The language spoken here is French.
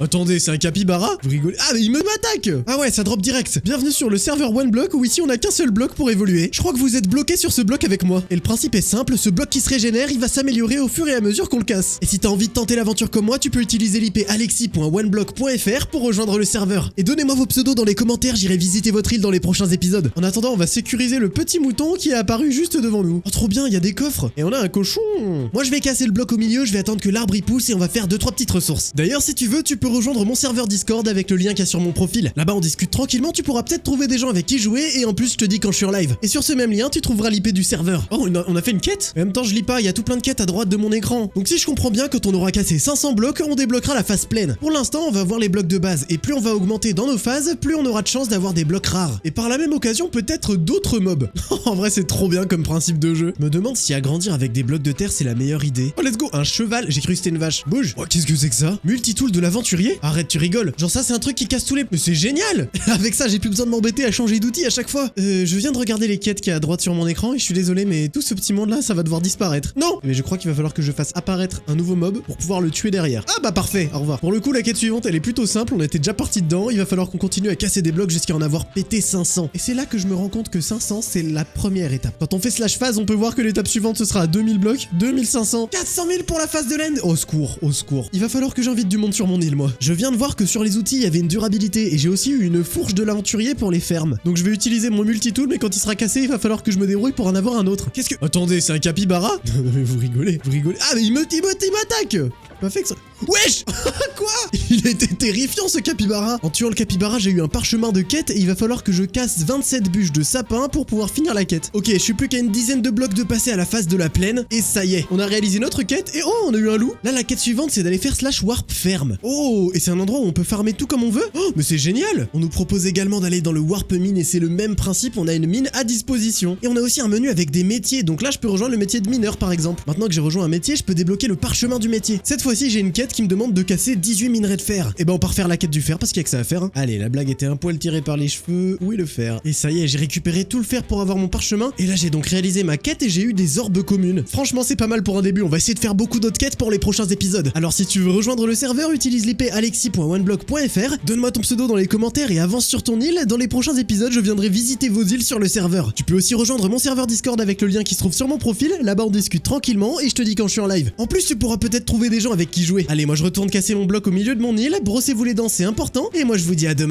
Attendez, c'est un capybara? Vous rigolez? Ah mais il m'attaque! Ah ouais, ça drop direct. Bienvenue sur le serveur OneBlock où ici on a qu'un seul bloc pour évoluer. Je crois que vous êtes bloqué sur ce bloc avec moi. Et le principe est simple, ce bloc qui se régénère, il va s'améliorer au fur et à mesure qu'on le casse. Et si t'as envie de tenter l'aventure comme moi, tu peux utiliser l'IP alexis.oneblock.fr pour rejoindre le serveur. Et donnez-moi vos pseudos dans les commentaires, j'irai visiter votre île dans les prochains épisodes. En attendant, on va sécuriser le petit mouton qui est apparu juste devant nous. Oh trop bien, il y a des coffres. Et on a un cochon. Moi je vais casser le bloc au milieu, je vais attendre que l'arbre y pousse et on va faire 2-3 petites ressources. D'ailleurs, si tu veux, tu peux rejoindre mon serveur Discord avec le lien qu'il y a sur mon profil. Là-bas on discute tranquillement, tu pourras peut-être trouver des gens avec qui jouer et en plus je te dis quand je suis en live. Et sur ce même lien tu trouveras l'IP du serveur. Oh on a fait une quête? En même temps je lis pas, il y a tout plein de quêtes à droite de mon écran. Donc si je comprends bien, quand on aura cassé 500 blocs, on débloquera la phase pleine. Pour l'instant on va voir les blocs de base et plus on va augmenter dans nos phases, plus on aura de chance d'avoir des blocs rares. Et par la même occasion peut-être d'autres mobs. En vrai c'est trop bien comme principe de jeu. Je me demande si agrandir avec des blocs de terre c'est la meilleure idée. Oh let's go, un cheval, j'ai cru que c'était une vache. Bouge. Oh qu'est-ce que c'est que ça? Multitool de l'aventurier? Arrête, tu rigoles. Genre ça c'est un truc qui casse tous les... Mais c'est génial. Avec ça j'ai plus besoin de m'embêter à changer d'outil à chaque fois. Je viens de regarder les quêtes qu'il y a à droite sur mon écran et je suis désolé mais tout ce petit monde là ça va devoir disparaître. Non. Mais je crois qu'il va falloir que je fasse apparaître un nouveau mob pour pouvoir le tuer derrière. Ah bah parfait, au revoir. Pour le coup la quête suivante elle est plutôt simple, on était déjà parti dedans, il va falloir qu'on continue à casser des blocs jusqu'à en avoir pété 500. Et c'est là que je me rends compte que 500 c'est la première étape. Quand on fait slash phase on peut voir que l'étape suivante ce sera à 2000 blocs, 2500, 400 000 pour la phase de l'end. Au secours, au secours. Il va falloir que j'invite du monde sur mon île moi. Je viens de voir que sur les outils il y avait une durabilité et j'ai aussi eu une fourche de l'aventurier pour les fermes. Donc je vais utiliser mon multitool mais quand il sera cassé il va falloir que je me débrouille pour en avoir un autre. Qu'est-ce que... Attendez, c'est un capybara? Non mais vous rigolez, vous rigolez. Ah mais il m'attaque. Pas fait que ça... Wesh. Quoi? Il était terrifiant ce capybara. En tuant le capybara j'ai eu un parchemin de quête et il va falloir que je casse 27 bûches de sapin pour pouvoir finir la quête. Ok, je suis plus qu'à une dizaine de blocs de passer à la phase de la plaine et ça y est, on a réalisé notre quête et oh on a eu un loup. Là la quête suivante c'est d'aller faire slash warp ferme. Oh, et c'est un endroit où on peut farmer tout comme on veut. Oh mais c'est génial. On nous propose également d'aller dans le warp mine et c'est le même principe, on a une mine à disposition. Et on a aussi un menu avec des métiers, donc là je peux rejoindre le métier de mineur par exemple. Maintenant que j'ai rejoint un métier, je peux débloquer le parchemin du métier. Cette fois-ci j'ai une quête qui me demande de casser 18 minerais de fer. Et ben on part faire la quête du fer parce qu'il y a que ça à faire hein. Allez, la blague était un poil tirée par les cheveux. Où est le fer? Et ça y est, j'ai récupéré tout le fer pour avoir mon parchemin. Et là j'ai donc réalisé ma quête et j'ai eu des orbes communes. Franchement c'est pas mal pour un début, on va essayer de faire beaucoup d'autres quêtes pour les prochains épisodes. Alors si tu veux rejoindre le serveur, utilise l'IP alexis.oneblock.fr, donne-moi ton pseudo dans les commentaires et avance sur ton île. Dans les prochains épisodes je viendrai visiter vos îles sur le serveur. Tu peux aussi rejoindre mon serveur Discord avec le lien qui se trouve sur mon profil. Là-bas on discute tranquillement et je te dis quand je suis en live. En plus tu pourras peut-être trouver des gens avec qui jouer. Allez, moi je retourne casser mon bloc au milieu de mon île, brossez-vous les dents c'est important et moi je vous dis à demain.